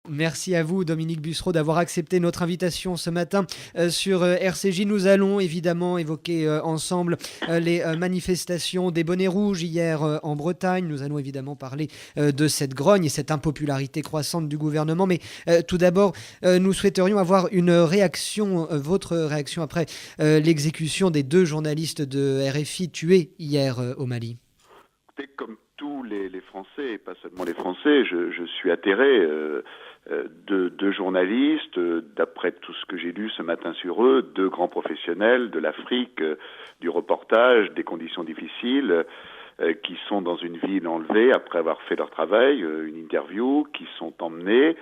Merci à vous, Dominique Bussereau, d'avoir accepté notre invitation ce matin sur RCJ. Nous allons évidemment évoquer ensemble les manifestations des bonnets rouges hier en Bretagne. Nous allons évidemment parler de cette grogne et cette impopularité croissante du gouvernement. Mais tout d'abord, nous souhaiterions avoir une réaction, votre réaction après l'exécution des 2 journalistes de RFI tués hier au Mali. Comme tous les Français, et pas seulement les Français, je suis atterré de journalistes, d'après tout ce que j'ai lu ce matin sur eux, 2 grands professionnels de l'Afrique, du reportage, des conditions difficiles, qui sont dans une ville enlevée après avoir fait leur travail, une interview, qui sont emmenés,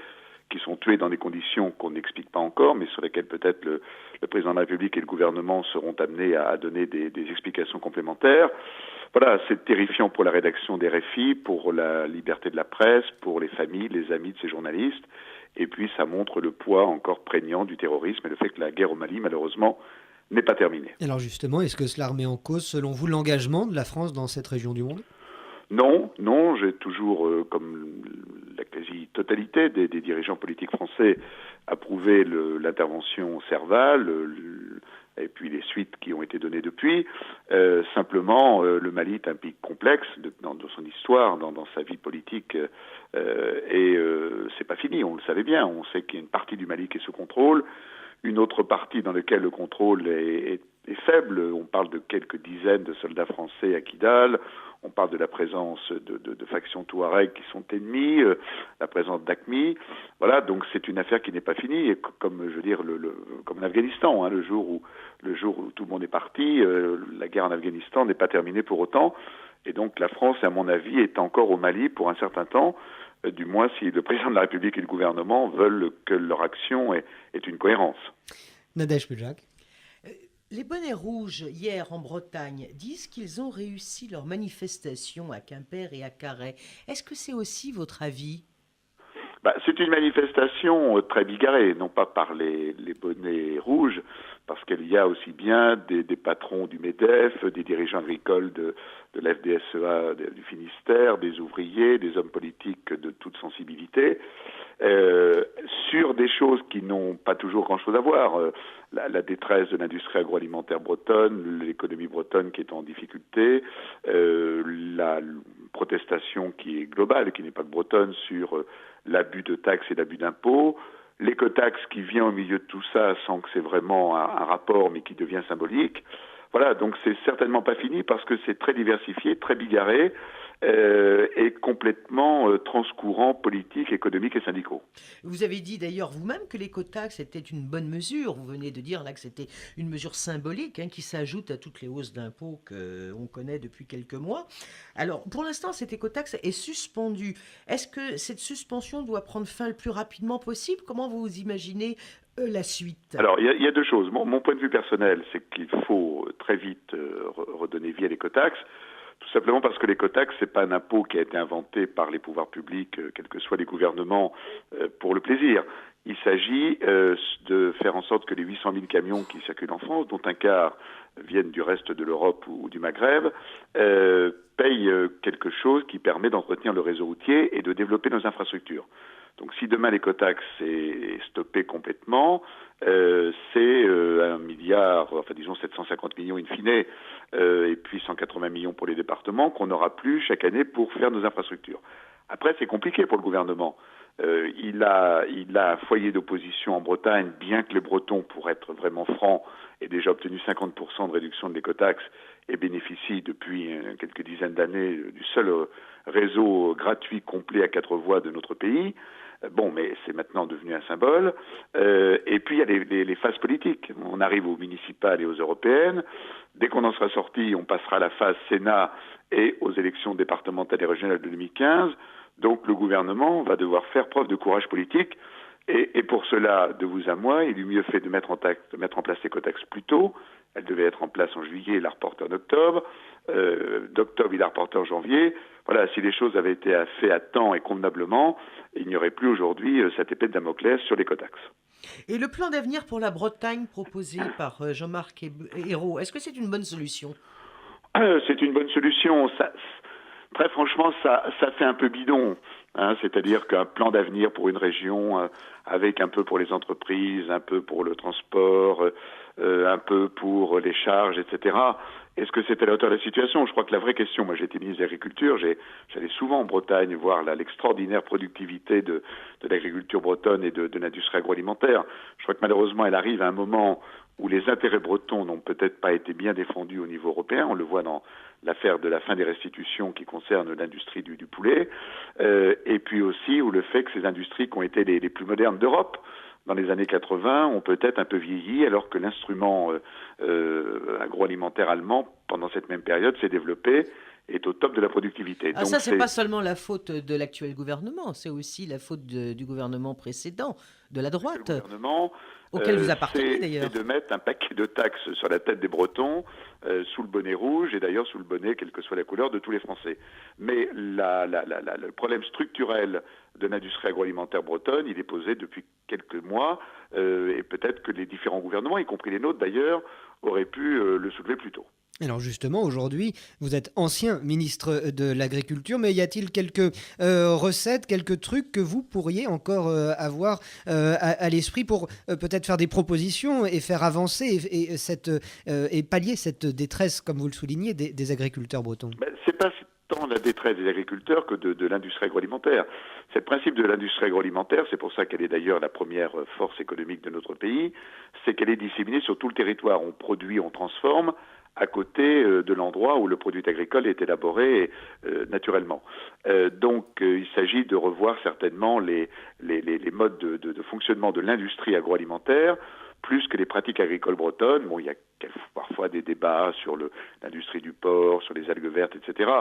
qui sont tués dans des conditions qu'on n'explique pas encore, mais sur lesquelles peut-être le président de la République et le gouvernement seront amenés à donner des explications complémentaires. Voilà, c'est terrifiant pour la rédaction des RFI, pour la liberté de la presse, pour les familles, les amis de ces journalistes. Et puis ça montre le poids encore prégnant du terrorisme et le fait que la guerre au Mali, malheureusement, n'est pas terminée. Alors justement, est-ce que cela remet en cause, selon vous, l'engagement de la France dans cette région du monde ? Non, j'ai toujours, comme la quasi-totalité des dirigeants politiques français, approuvé l'intervention Serval, et puis les suites qui ont été données depuis. Simplement, le Mali est un pays complexe dans son histoire, dans sa vie politique, et c'est pas fini, on le savait bien. On sait qu'il y a une partie du Mali qui est sous contrôle, une autre partie dans laquelle le contrôle est faible. On parle de quelques dizaines de soldats français à Kidal. On parle de la présence de factions Touareg qui sont ennemies, la présence d'AQMI. Voilà, donc c'est une affaire qui n'est pas finie. Et comme je veux dire, comme en Afghanistan, le jour où tout le monde est parti, la guerre en Afghanistan n'est pas terminée pour autant. Et donc la France, à mon avis, est encore au Mali pour un certain temps. Du moins si le président de la République et le gouvernement veulent que leur action ait une cohérence. Nadège Budjak. Les bonnets rouges, hier en Bretagne, disent qu'ils ont réussi leur manifestation à Quimper et à Carhaix. Est-ce que c'est aussi votre avis ? C'est une manifestation très bigarrée, non pas par les bonnets rouges, parce qu'il y a aussi bien des patrons du MEDEF, des dirigeants agricoles de la FDSEA du Finistère, des ouvriers, des hommes politiques de toute sensibilité, sur des choses qui n'ont pas toujours grand-chose à voir. La détresse de l'industrie agroalimentaire bretonne, l'économie bretonne qui est en difficulté, la protestation qui est globale, qui n'est pas que bretonne, sur l'abus de taxes et l'abus d'impôts, l'écotaxe qui vient au milieu de tout ça sans que c'est vraiment un rapport mais qui devient symbolique. Voilà, donc c'est certainement pas fini parce que c'est très diversifié, très bigarré et complètement transcourant politique, économique et syndicaux. Vous avez dit d'ailleurs vous-même que l'écotaxe était une bonne mesure. Vous venez de dire là que c'était une mesure symbolique qui s'ajoute à toutes les hausses d'impôts qu'on connaît depuis quelques mois. Alors pour l'instant, cette écotaxe est suspendue. Est-ce que cette suspension doit prendre fin le plus rapidement possible ? Comment vous imaginez la suite ? Alors, il y a 2 choses. Mon point de vue personnel, c'est qu'il faut très vite redonner vie à l'écotaxe, tout simplement parce que l'écotaxe, c'est pas un impôt qui a été inventé par les pouvoirs publics, quels que soient les gouvernements, pour le plaisir. Il s'agit de faire en sorte que les 800 000 camions qui circulent en France, dont un quart viennent du reste de l'Europe ou du Maghreb, payent quelque chose qui permet d'entretenir le réseau routier et de développer nos infrastructures. Donc si demain l'écotaxe est stoppée complètement, c'est 1 milliard, enfin disons 750 millions in fine, et puis 180 millions pour les départements qu'on n'aura plus chaque année pour faire nos infrastructures. Après, c'est compliqué pour le gouvernement. Il a un foyer d'opposition en Bretagne, bien que les Bretons, pour être vraiment francs, aient déjà obtenu 50% de réduction de l'écotaxe et bénéficient depuis quelques dizaines d'années du seul réseau gratuit complet à 4 voies de notre pays. Bon, mais c'est maintenant devenu un symbole. Et puis, il y a les phases politiques. On arrive aux municipales et aux européennes. Dès qu'on en sera sorti, on passera à la phase Sénat et aux élections départementales et régionales de 2015. Donc, le gouvernement va devoir faire preuve de courage politique. Et pour cela, de vous à moi, il est mieux fait de mettre en place l'écotaxe plus tôt. Elle devait être en place en juillet, il l'a reportée en octobre. D'octobre, il l'a reportée en janvier. Voilà, si les choses avaient été faites à temps et convenablement, il n'y aurait plus aujourd'hui cette épée de Damoclès sur l'écotaxe. Et le plan d'avenir pour la Bretagne proposé par Jean-Marc Ayrault, est-ce que c'est une bonne solution ? C'est une bonne solution. Très franchement, ça fait un peu bidon. C'est-à-dire qu'un plan d'avenir pour une région, avec un peu pour les entreprises, un peu pour le transport, un peu pour les charges, etc. Est-ce que c'est à la hauteur de la situation? Je crois que la vraie question, moi j'étais ministre de l'Agriculture, j'allais souvent en Bretagne voir l'extraordinaire productivité de l'agriculture bretonne et de l'industrie agroalimentaire. Je crois que malheureusement elle arrive à un moment où les intérêts bretons n'ont peut-être pas été bien défendus au niveau européen. On le voit dans l'affaire de la fin des restitutions qui concerne l'industrie du poulet, et puis aussi où le fait que ces industries qui ont été les plus modernes d'Europe dans les années 80 ont peut-être un peu vieilli, alors que l'instrument agroalimentaire allemand, pendant cette même période, s'est développé, est au top de la productivité. Ah, Donc ça, c'est pas seulement la faute de l'actuel gouvernement, c'est aussi la faute du gouvernement précédent, de la droite, le gouvernement, auquel vous appartenez c'est d'ailleurs. de mettre un paquet de taxes sur la tête des Bretons, sous le bonnet rouge, et d'ailleurs sous le bonnet, quelle que soit la couleur, de tous les Français. Mais le problème structurel de l'industrie agroalimentaire bretonne, il est posé depuis quelques mois, et peut-être que les différents gouvernements, y compris les nôtres d'ailleurs, auraient pu le soulever plus tôt. Alors justement, aujourd'hui, vous êtes ancien ministre de l'Agriculture, mais y a-t-il quelques recettes, quelques trucs que vous pourriez encore avoir à l'esprit pour peut-être faire des propositions et faire avancer et pallier cette détresse, comme vous le soulignez, des agriculteurs bretons? C'est pas tant la détresse des agriculteurs que de l'industrie agroalimentaire. C'est le principe de l'industrie agroalimentaire, c'est pour ça qu'elle est d'ailleurs la première force économique de notre pays, c'est qu'elle est disséminée sur tout le territoire. On produit, on transforme, à côté de l'endroit où le produit agricole est élaboré naturellement. Donc il s'agit de revoir certainement les modes de fonctionnement de l'industrie agroalimentaire, plus que les pratiques agricoles bretonnes. Bon, il y a parfois des débats sur l'industrie du porc, sur les algues vertes, etc.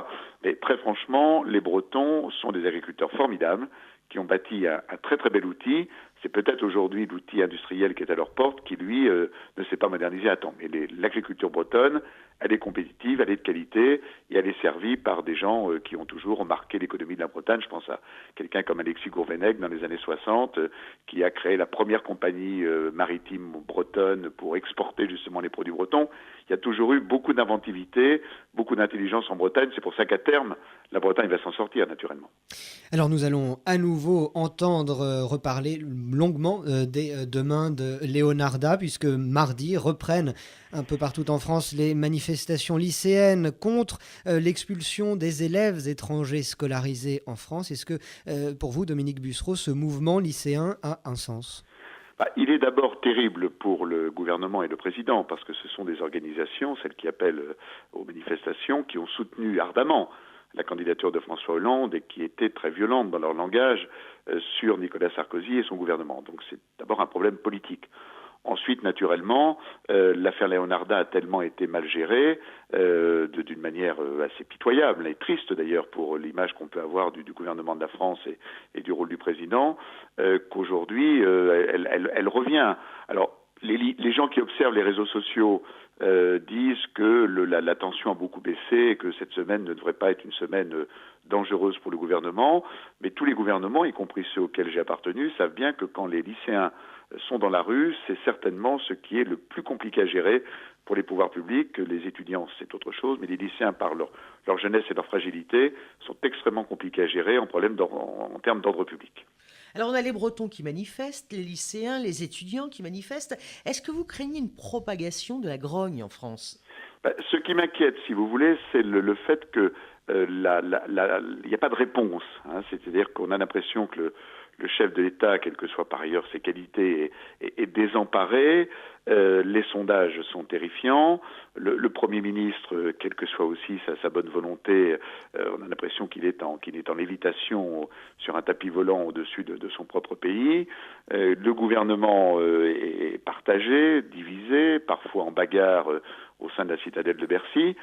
Mais très franchement, les Bretons sont des agriculteurs formidables qui ont bâti un très très bel outil. C'est peut-être aujourd'hui l'outil industriel qui est à leur porte qui, lui, ne s'est pas modernisé à temps. Mais l'agriculture bretonne, elle est compétitive, elle est de qualité, et elle est servie par des gens qui ont toujours marqué l'économie de la Bretagne. Je pense à quelqu'un comme Alexis Gourvenec dans les années 60, qui a créé la première compagnie maritime bretonne pour exporter justement les produits bretons. Il y a toujours eu beaucoup d'inventivité, beaucoup d'intelligence en Bretagne. C'est pour ça qu'à terme, la Bretagne va s'en sortir naturellement. Alors nous allons à nouveau entendre reparler longuement demain de Leonarda, puisque mardi reprennent un peu partout en France les manifestations lycéennes contre l'expulsion des élèves étrangers scolarisés en France. Est-ce que pour vous, Dominique Bussereau, ce mouvement lycéen a un sens ? Il est d'abord terrible pour le gouvernement et le président, parce que ce sont des organisations, celles qui appellent aux manifestations, qui ont soutenu ardemment la candidature de François Hollande et qui étaient très violentes dans leur langage sur Nicolas Sarkozy et son gouvernement. Donc c'est d'abord un problème politique. Ensuite, naturellement, l'affaire Leonarda a tellement été mal gérée, d'une manière assez pitoyable et triste d'ailleurs pour l'image qu'on peut avoir du gouvernement de la France et du rôle du président, qu'aujourd'hui, elle revient. Alors, les gens qui observent les réseaux sociaux disent que la tension a beaucoup baissé et que cette semaine ne devrait pas être une semaine dangereuse pour le gouvernement, mais tous les gouvernements, y compris ceux auxquels j'ai appartenu, savent bien que quand les lycéens sont dans la rue, c'est certainement ce qui est le plus compliqué à gérer pour les pouvoirs publics. Les étudiants, c'est autre chose, mais les lycéens, par leur jeunesse et leur fragilité, sont extrêmement compliqués à gérer en termes d'ordre public. Alors on a les Bretons qui manifestent, les lycéens, les étudiants qui manifestent. Est-ce que vous craignez une propagation de la grogne en France ? Ce qui m'inquiète, si vous voulez, c'est le fait que il n'y a pas de réponse. C'est-à-dire qu'on a l'impression que le chef de l'État, quelles que soient par ailleurs ses qualités, est désemparé. Les sondages sont terrifiants. Le Premier ministre, quelle que soit aussi sa bonne volonté, on a l'impression qu'il est en lévitation sur un tapis volant au-dessus de son propre pays. Le gouvernement est partagé, divisé, parfois en bagarre au sein de la citadelle de Bercy.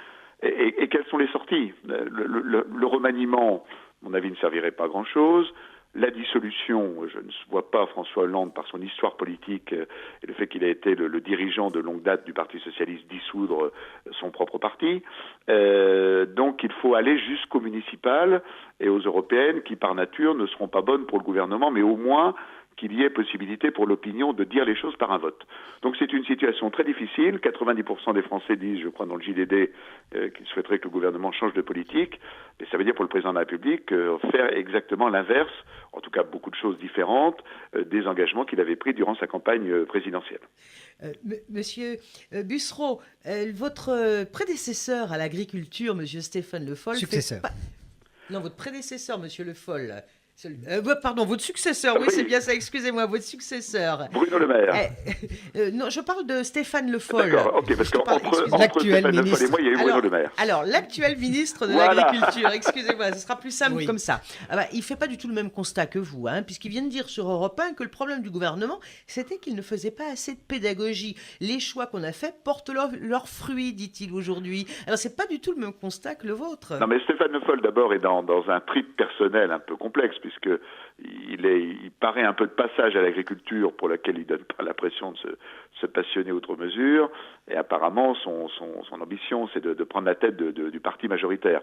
Et quelles sont les sorties ? Le remaniement, à mon avis, ne servirait pas à grand-chose. La dissolution, je ne vois pas François Hollande, par son histoire politique et le fait qu'il a été le dirigeant de longue date du Parti socialiste, dissoudre son propre parti. Donc il faut aller jusqu'aux municipales et aux européennes qui, par nature, ne seront pas bonnes pour le gouvernement, mais au moins qu'il y ait possibilité pour l'opinion de dire les choses par un vote. Donc c'est une situation très difficile. 90% des Français disent, je crois dans le JDD, qu'ils souhaiteraient que le gouvernement change de politique. Mais ça veut dire pour le président de la République faire exactement l'inverse, en tout cas beaucoup de choses différentes, des engagements qu'il avait pris durant sa campagne présidentielle. Monsieur Bussereau, votre prédécesseur à l'agriculture, monsieur Stéphane Le Foll... Successeur. Non, votre prédécesseur, monsieur Le Foll... pardon, votre successeur, oui, c'est bien ça, excusez-moi, votre successeur. Bruno Le Maire. Non, je parle de Stéphane Le Foll. D'accord, ok, parce qu'entre l'actuel Stéphane Le Foll et moi, il y a eu Bruno Le Maire. Alors, l'actuel ministre de Voilà. l'Agriculture, excusez-moi, ce sera plus simple Oui. comme ça. Il ne fait pas du tout le même constat que vous, puisqu'il vient de dire sur Europe 1 que le problème du gouvernement, c'était qu'il ne faisait pas assez de pédagogie. Les choix qu'on a faits portent leurs fruits, dit-il aujourd'hui. Alors, c'est pas du tout le même constat que le vôtre. Non, mais Stéphane Le Foll, d'abord, est dans un trip personnel un peu complexe, puisque il paraît un peu de passage à l'agriculture pour laquelle il donne pas l'impression de se passionner outre mesure. Et apparemment, son ambition, c'est de prendre la tête du parti majoritaire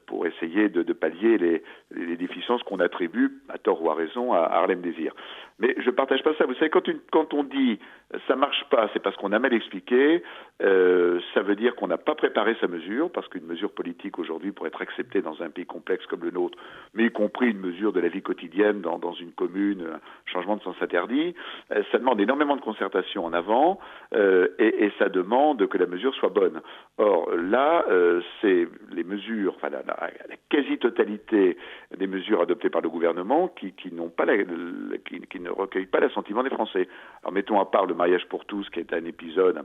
pour essayer de pallier les déficiences qu'on attribue, à tort ou à raison, à Harlem Désir. Mais je partage pas ça. Vous savez, quand on dit ça marche pas, c'est parce qu'on a mal expliqué. Ça veut dire qu'on n'a pas préparé sa mesure, parce qu'une mesure politique aujourd'hui pour être acceptée dans un pays complexe comme le nôtre, mais y compris une mesure de la vie quotidienne dans une commune, un changement de sens interdit, ça demande énormément de concertation en avant et ça demande que la mesure soit bonne. Or là, c'est les mesures, enfin la quasi-totalité des mesures adoptées par le gouvernement qui n'ont pas qui ne recueillent pas l'assentiment des Français. Alors mettons à part le mariage pour tous, qui est un épisode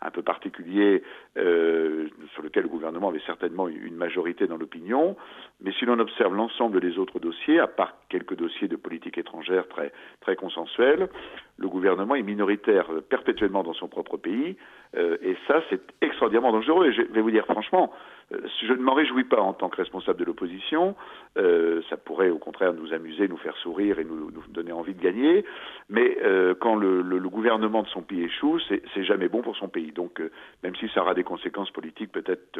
un peu particulier sur lequel le gouvernement avait certainement une majorité dans l'opinion, mais si l'on observe l'ensemble des autres dossiers, à part quelques dossiers de politique étrangère très, très consensuels, le gouvernement est minoritaire perpétuellement dans son propre pays, et ça c'est extraordinairement dangereux. Et je vais vous dire franchement, je ne m'en réjouis pas en tant que responsable de l'opposition, ça pourrait au contraire nous amuser, nous faire sourire et nous donner envie de gagner, mais quand le gouvernement de son pays échoue, c'est jamais bon pour son pays. Donc même si ça aura des conséquences politiques peut-être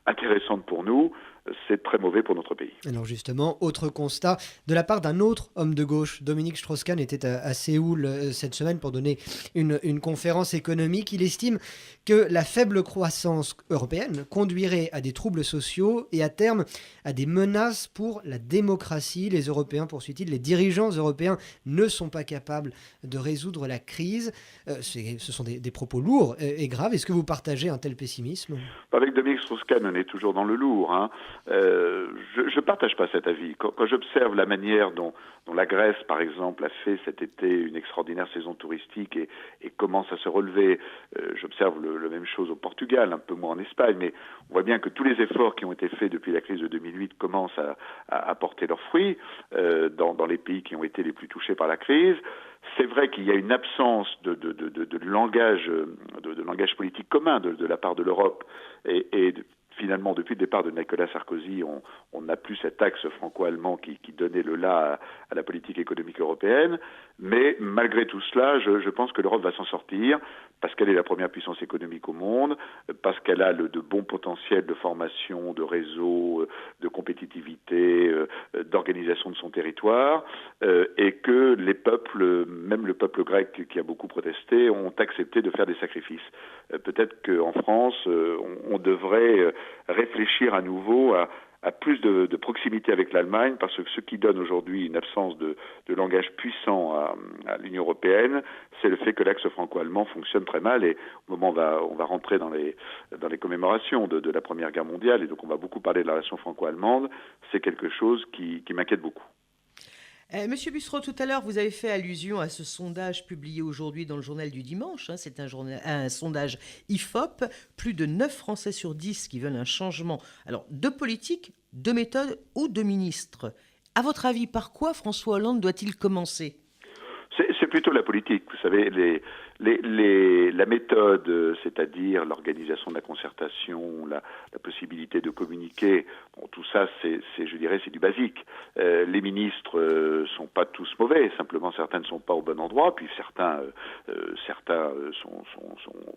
intéressantes pour nous, c'est très mauvais pour notre pays. Alors justement, autre constat de la part d'un autre homme de gauche, Dominique Strauss-Kahn était à Séoul cette semaine pour donner une conférence économique. Il estime que la faible croissance européenne conduirait à des troubles sociaux et à terme à des menaces pour la démocratie. Les Européens, poursuit-il, les dirigeants européens ne sont pas capables de résoudre la crise. Ce sont des propos lourds et graves. Est-ce que vous partagez un tel pessimisme ? Avec Dominique Strauss-Kahn, on est toujours dans le lourd. Je ne partage pas cet avis. Quand j'observe la manière dont la Grèce, par exemple, a fait cet été une extraordinaire saison touristique et commence à se relever, j'observe la même chose au Portugal, un peu moins en Espagne, mais on voit bien que tous les efforts qui ont été faits depuis la crise de 2008 commencent à porter leurs fruits dans les pays qui ont été les plus touchés par la crise. C'est vrai qu'il y a une absence de langage politique commun de la part de l'Europe et finalement, depuis le départ de Nicolas Sarkozy, on n'a plus cet axe franco-allemand qui donnait le là à la politique économique européenne. Mais malgré tout cela, je pense que l'Europe va s'en sortir parce qu'elle est la première puissance économique au monde, parce qu'elle a de bons potentiels de formation, de réseau, de compétitivité, d'organisation de son territoire, et que les peuples, même le peuple grec qui a beaucoup protesté, ont accepté de faire des sacrifices. Peut-être qu'en France, on devrait réfléchir à nouveau à plus de proximité avec l'Allemagne, parce que ce qui donne aujourd'hui une absence de langage puissant à l'Union européenne, c'est le fait que l'axe franco-allemand fonctionne très mal, et au moment où on va rentrer dans les commémorations de la Première Guerre mondiale, et donc on va beaucoup parler de la relation franco-allemande, c'est quelque chose qui m'inquiète beaucoup. Monsieur Bussereau, tout à l'heure, vous avez fait allusion à ce sondage publié aujourd'hui dans le journal du dimanche. C'est un sondage IFOP. Plus de 9 Français sur 10 qui veulent un changement de politique, de méthode ou de ministre. À votre avis, par quoi François Hollande doit-il commencer ? C'est c'est plutôt la politique. Vous savez, la méthode, c'est-à-dire l'organisation de la concertation, la possibilité de communiquer, bon, tout ça, je dirais, c'est du basique. Les ministres sont pas tous mauvais, simplement certains ne sont pas au bon endroit, puis certains sont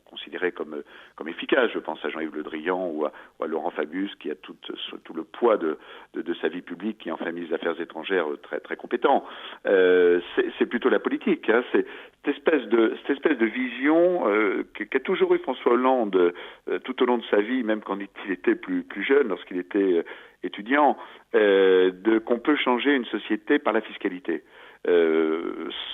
considérés comme efficaces. Je pense à Jean-Yves Le Drian ou à Laurent Fabius, qui a tout le poids de sa vie publique, qui est enfin ministre des Affaires étrangères très très compétent. C'est plutôt la politique, hein. C'est cette espèce de vision qu'a toujours eu François Hollande tout au long de sa vie, même quand il était plus jeune, lorsqu'il était étudiant, qu'on peut changer une société par la fiscalité.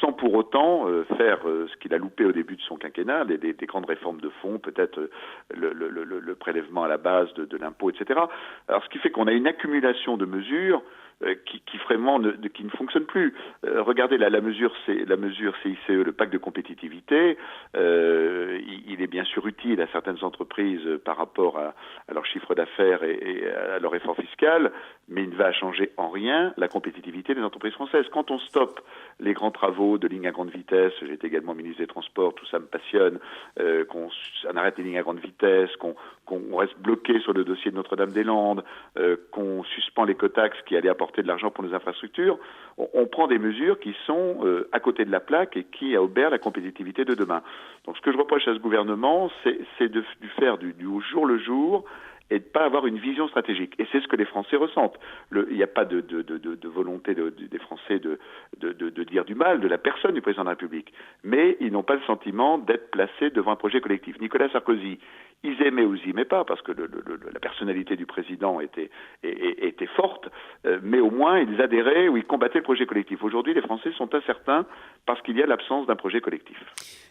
Sans pour autant faire ce qu'il a loupé au début de son quinquennat, des grandes réformes de fond, peut-être le prélèvement à la base de l'impôt, etc. Alors, ce qui fait qu'on a une accumulation de mesures qui vraiment qui ne fonctionne plus. Regardez la mesure CICE, le pacte de compétitivité, il est bien sûr utile à certaines entreprises par rapport à leur chiffre d'affaires et à leur effort fiscal, mais il ne va changer en rien la compétitivité des entreprises françaises. Quand on stoppe les grands travaux de lignes à grande vitesse, j'étais également ministre des Transports, tout ça me passionne, qu'on arrête les lignes à grande vitesse, qu'on reste bloqué sur le dossier de Notre-Dame-des-Landes, qu'on suspend l'écotaxe qui allait apporter de l'argent pour nos infrastructures, on prend des mesures qui sont à côté de la plaque et qui obèrent la compétitivité de demain. Donc ce que je reproche à ce gouvernement, c'est de faire du jour le jour et de ne pas avoir une vision stratégique. Et c'est ce que les Français ressentent. Il n'y a pas de volonté des Français de dire du mal de la personne du président de la République. Mais ils n'ont pas le sentiment d'être placés devant un projet collectif. Nicolas Sarkozy, ils aimaient ou ils n'aimaient pas, parce que la personnalité du président était forte, mais au moins ils adhéraient ou ils combattaient le projet collectif. Aujourd'hui, les Français sont incertains parce qu'il y a l'absence d'un projet collectif.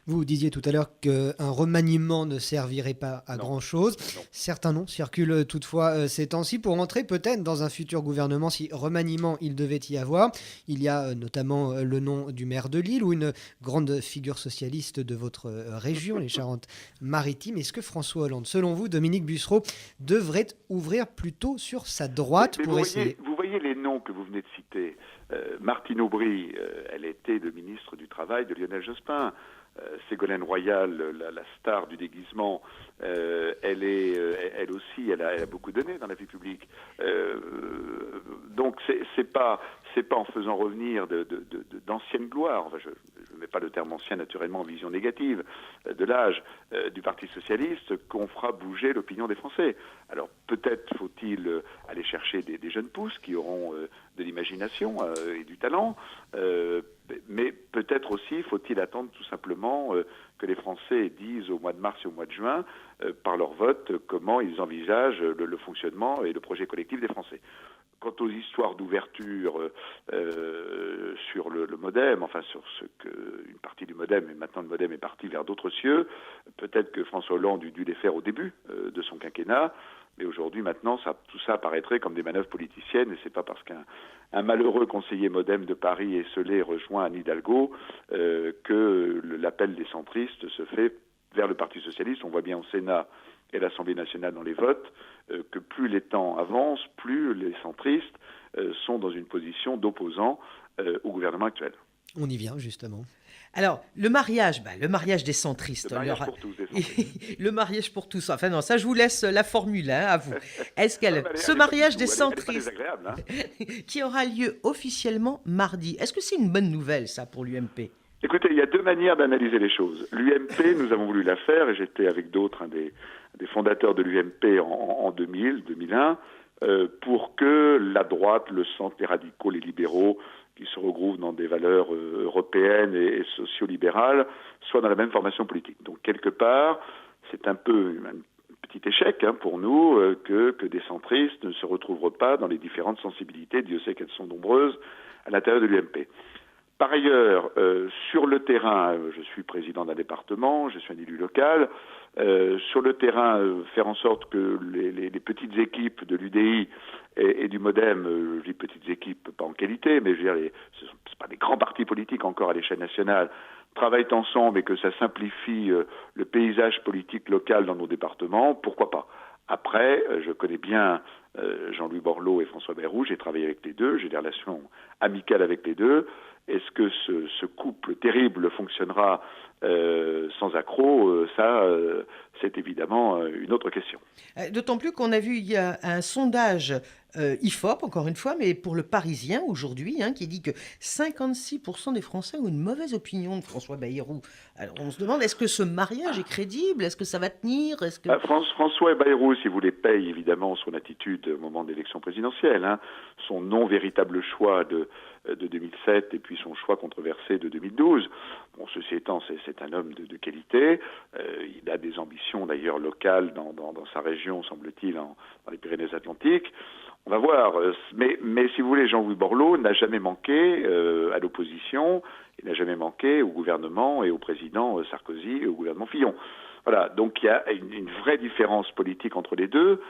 Vous disiez tout à l'heure qu'un remaniement ne servirait pas à grand-chose. Certains noms circulent toutefois ces temps-ci pour entrer peut-être dans un futur gouvernement si remaniement il devait y avoir. Il y a notamment le nom du maire de Lille ou une grande figure socialiste de votre région, les Charentes-Maritimes. Est-ce que François Hollande, selon vous, Dominique Bussereau, devrait ouvrir plutôt sur sa droite pour essayer... Vous voyez les noms que vous venez de citer. Martine Aubry, elle était le ministre du Travail de Lionel Jospin. Ségolène Royal, la star du déguisement, elle aussi, elle a beaucoup donné dans la vie publique. Donc c'est pas en faisant revenir d'anciennes gloires. Enfin, je ne mets pas le terme ancien naturellement en vision négative de l'âge du Parti socialiste qu'on fera bouger l'opinion des Français. Alors peut-être faut-il aller chercher des jeunes pousses qui auront de l'imagination et du talent. Mais peut-être aussi faut-il attendre tout simplement que les Français disent au mois de mars et au mois de juin, par leur vote, comment ils envisagent le fonctionnement et le projet collectif des Français. Quant aux histoires d'ouverture sur le MoDem, enfin sur une partie du MoDem, et maintenant le MoDem est parti vers d'autres cieux, peut-être que François Hollande eût dû les faire au début de son quinquennat, mais aujourd'hui, maintenant, tout ça apparaîtrait comme des manœuvres politiciennes, et c'est pas parce qu'un malheureux conseiller MoDem de Paris esselé rejoint Anne Hidalgo que l'appel des centristes se fait vers le Parti socialiste. On voit bien au Sénat et à l'Assemblée nationale dans les votes que plus les temps avancent, plus les centristes sont dans une position d'opposant au gouvernement actuel. On y vient, justement. Alors, le mariage des centristes. Le mariage pour tous, des centristes. Le mariage pour tous. Enfin non, ça je vous laisse la formule, à vous. Est-ce ce mariage des centristes qui aura lieu officiellement mardi, est-ce que c'est une bonne nouvelle, ça, pour l'UMP ? Écoutez, il y a deux manières d'analyser les choses. L'UMP, nous avons voulu la faire, et j'étais avec d'autres, un des fondateurs de l'UMP en 2001, pour que la droite, le centre, les radicaux, les libéraux, qui se regroupent dans des valeurs européennes et socio-libérales, soient dans la même formation politique. Donc, quelque part, c'est un peu un petit échec pour nous que des centristes ne se retrouvent pas dans les différentes sensibilités, Dieu sait qu'elles sont nombreuses, à l'intérieur de l'UMP. Par ailleurs, sur le terrain, je suis président d'un département, je suis un élu local, sur le terrain, faire en sorte que les petites équipes de l'UDI et du MoDem, je dis petites équipes, pas en qualité, mais je veux dire, ce ne sont pas des grands partis politiques encore à l'échelle nationale, travaillent ensemble et que ça simplifie le paysage politique local dans nos départements, pourquoi pas. Après, je connais bien Jean-Louis Borloo et François Bayrou, j'ai travaillé avec les deux, j'ai des relations amicales avec les deux. Est-ce que ce couple couple terrible fonctionnera sans accroc, c'est évidemment une autre question. D'autant plus qu'on a vu, il y a un sondage IFOP, encore une fois, mais pour le Parisien aujourd'hui, qui dit que 56% des Français ont une mauvaise opinion de François Bayrou. Alors on se demande, est-ce que ce mariage est crédible? Est-ce que ça va tenir? Est-ce que... François Bayrou, si vous voulez, paye évidemment son attitude au moment de l'élection présidentielle, son non véritable choix de 2007 et puis son choix controversé de 2012. Bon, ceci étant, c'est un homme de qualité. Il a des ambitions d'ailleurs locales dans sa région, semble-t-il, dans les Pyrénées-Atlantiques. On va voir. Mais si vous voulez, Jean-Louis Borloo n'a jamais manqué à l'opposition, il n'a jamais manqué au gouvernement et au président Sarkozy et au gouvernement Fillon. Voilà, donc il y a une vraie différence politique entre les deux.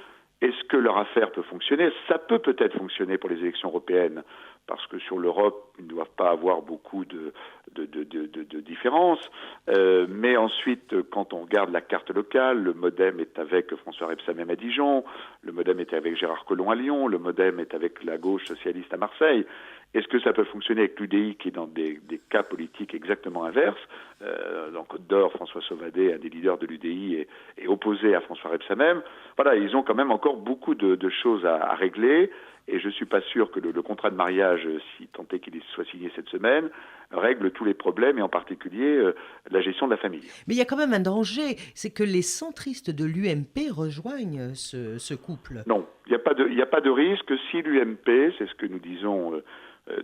Est-ce que leur affaire peut fonctionner? Ça peut peut-être fonctionner pour les élections européennes, parce que sur l'Europe, ils ne doivent pas avoir beaucoup de différences. Mais ensuite, quand on regarde la carte locale, le MoDem est avec François Rebsamen à Dijon, le MoDem est avec Gérard Collomb à Lyon, le MoDem est avec la gauche socialiste à Marseille. Est-ce que ça peut fonctionner avec l'UDI qui est dans des cas politiques exactement inverses? Dans Côte d'Or, François Sauvadet, un des leaders de l'UDI, est opposé à François Rebsamen. Voilà, ils ont quand même encore beaucoup de choses à régler. Et je ne suis pas sûr que le contrat de mariage, si tant est qu'il soit signé cette semaine, règle tous les problèmes, et en particulier la gestion de la famille. Mais il y a quand même un danger, c'est que les centristes de l'UMP rejoignent ce couple. Non, il n'y a pas de risque. Si l'UMP, c'est ce que nous disons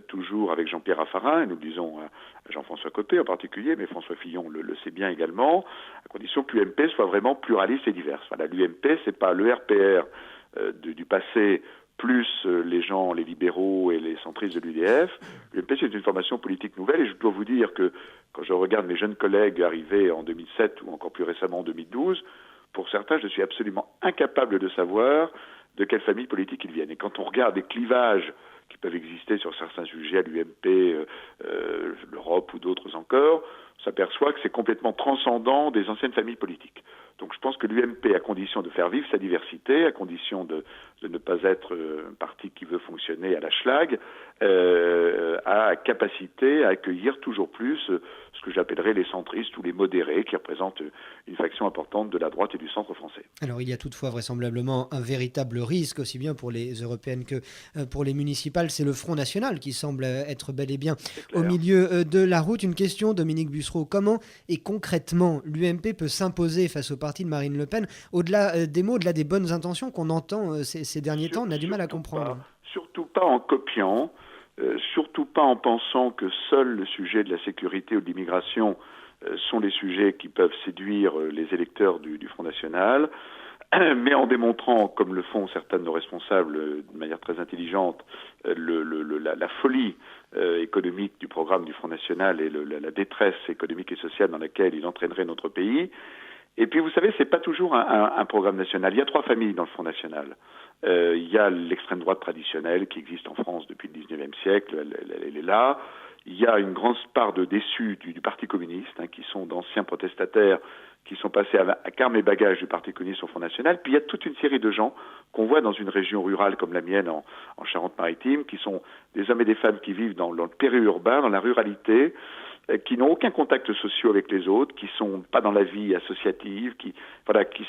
toujours avec Jean-Pierre Raffarin, et nous le disons à Jean-François Copé en particulier, mais François Fillon le sait bien également, à condition que l'UMP soit vraiment pluraliste et diverse. Voilà, l'UMP, c'est pas le RPR du passé, plus les libéraux et les centristes de l'UDF. L'UMP, c'est une formation politique nouvelle, et je dois vous dire que quand je regarde mes jeunes collègues arrivés en 2007 ou encore plus récemment en 2012, pour certains, je suis absolument incapable de savoir de quelle famille politique ils viennent. Et quand on regarde les clivages qui peuvent exister sur certains sujets à l'UMP, l'Europe ou d'autres encore, on s'aperçoit que c'est complètement transcendant des anciennes familles politiques. Donc je pense que l'UMP, à condition de faire vivre sa diversité, à condition de ne pas être un parti qui veut fonctionner à la Schlag, a capacité à accueillir toujours plus ce que j'appellerais les centristes ou les modérés, qui représentent une faction importante de la droite et du centre français. Alors il y a toutefois vraisemblablement un véritable risque, aussi bien pour les européennes que pour les municipales. C'est le Front National qui semble être bel et bien au milieu de la route. Une question, Dominique Bussereau, comment et concrètement l'UMP peut s'imposer face au parti de Marine Le Pen, au-delà des mots, au-delà des bonnes intentions qu'on entend ces derniers temps? On a du mal à comprendre. Surtout pas en copiant, surtout pas en pensant que seul le sujet de la sécurité ou de l'immigration sont les sujets qui peuvent séduire les électeurs du Front National, mais en démontrant, comme le font certains de nos responsables de manière très intelligente, la folie économique du programme du Front National et la détresse économique et sociale dans laquelle il entraînerait notre pays. Et puis, vous savez, c'est pas toujours un programme national. Il y a trois familles dans le Front National. Il y a l'extrême droite traditionnelle qui existe en France depuis le 19e siècle. Elle est là. Il y a une grande part de déçus du Parti communiste, qui sont d'anciens protestataires, qui sont passés à carmes et bagages du Parti communiste au Front National. Puis il y a toute une série de gens qu'on voit dans une région rurale comme la mienne en Charente-Maritime, qui sont des hommes et des femmes qui vivent dans le périurbain, dans la ruralité, qui n'ont aucun contact social avec les autres, qui sont pas dans la vie associative, qui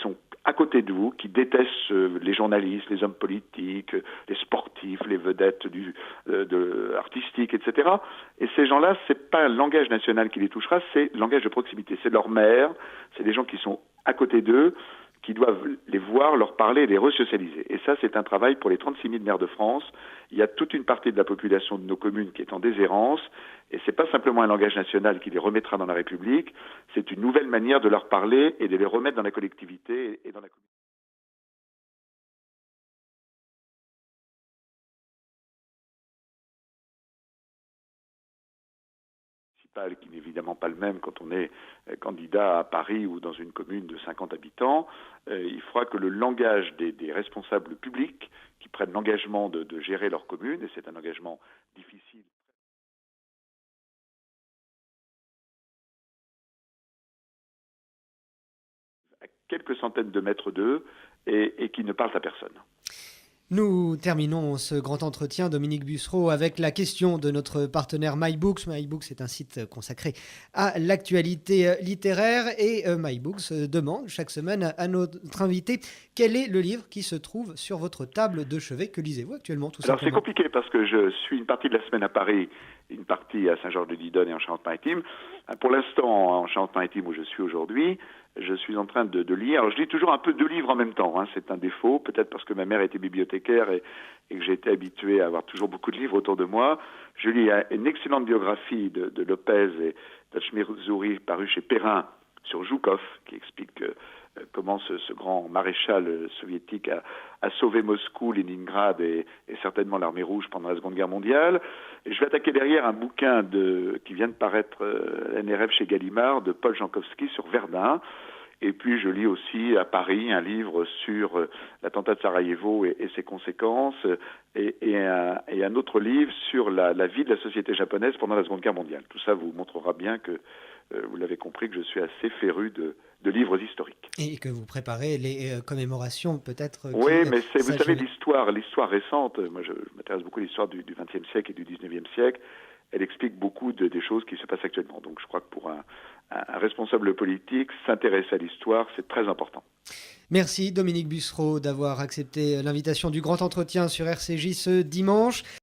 sont à côté de vous, qui détestent les journalistes, les hommes politiques, les sportifs, les vedettes artistiques, etc. Et ces gens-là, c'est pas un langage national qui les touchera, c'est le langage de proximité. C'est leur mère, c'est des gens qui sont à côté d'eux, qui doivent les voir, leur parler, les resocialiser. Et ça, c'est un travail pour les 36 000 maires de France. Il y a toute une partie de la population de nos communes qui est en déshérence, et c'est pas simplement un langage national qui les remettra dans la République, c'est une nouvelle manière de leur parler et de les remettre dans la collectivité et dans la communauté. Qui n'est évidemment pas le même quand on est candidat à Paris ou dans une commune de 50 habitants. Il faudra que le langage des responsables publics qui prennent l'engagement de gérer leur commune, et c'est un engagement difficile, à quelques centaines de mètres d'eux, et qui ne parlent à personne. Nous terminons ce grand entretien, Dominique Bussereau, avec la question de notre partenaire MyBooks. MyBooks est un site consacré à l'actualité littéraire et MyBooks demande chaque semaine à notre invité quel est le livre qui se trouve sur votre table de chevet. Que lisez-vous actuellement, tout Alors c'est simplement? compliqué parce que je suis une partie de la semaine à Paris, une partie à Saint-Georges-de-Didonne et en Charente-Maritime. Pour l'instant, en Charente-Maritime où je suis aujourd'hui, je suis en train de lire. Alors je lis toujours un peu deux livres en même temps, hein. C'est un défaut, peut-être parce que ma mère était bibliothécaire et que j'ai été habitué à avoir toujours beaucoup de livres autour de moi. Je lis une excellente biographie de Lopez et d'Achmir-Zouri parue chez Perrin sur Joukov, qui explique comment ce grand maréchal soviétique a sauvé Moscou, Leningrad et certainement l'armée rouge pendant la Seconde Guerre mondiale. Et je vais attaquer derrière un bouquin qui vient de paraître NRF chez Gallimard de Paul Jankowski sur Verdun. Et puis je lis aussi à Paris un livre sur l'attentat de Sarajevo et ses conséquences, et un autre livre sur la vie de la société japonaise pendant la Seconde Guerre mondiale. Tout ça vous montrera bien que, vous l'avez compris, que je suis assez féru de livres historiques. Et que vous préparez les commémorations peut-être. Oui, mais vous savez, l'histoire récente, moi je m'intéresse beaucoup à l'histoire du XXe siècle et du XIXe siècle, elle explique beaucoup des choses qui se passent actuellement. Donc je crois que pour un responsable politique, s'intéresser à l'histoire, c'est très important. Merci Dominique Bussereau d'avoir accepté l'invitation du grand entretien sur RCJ ce dimanche.